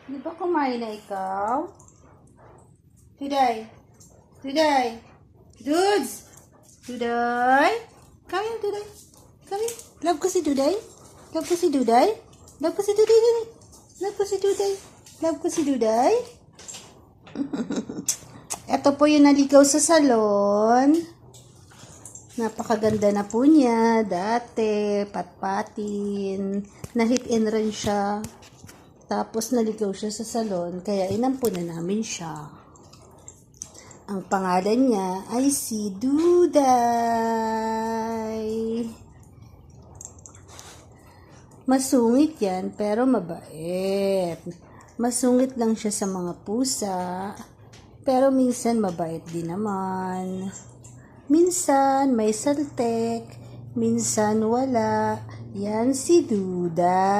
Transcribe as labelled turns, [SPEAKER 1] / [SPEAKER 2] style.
[SPEAKER 1] Di ba kumain na ikaw? Today. Dudes! Today. Come here, Today. Come here. Love ko si Today. Love ko si Today. Love ko si Today. Love ko si Today. Love ko si Today. Ito po yung naligaw sa salon. Napakaganda na po niya. Dati, patpatin. Na-hit and run siya. Tapos naligaw siya sa salon. Kaya inampo na namin siya. Ang pangalan niya ay si Duday. Masungit yan, pero mabait. Masungit lang siya sa mga pusa, pero minsan mabait din naman. Minsan may saltek, minsan wala. Yan si Duday.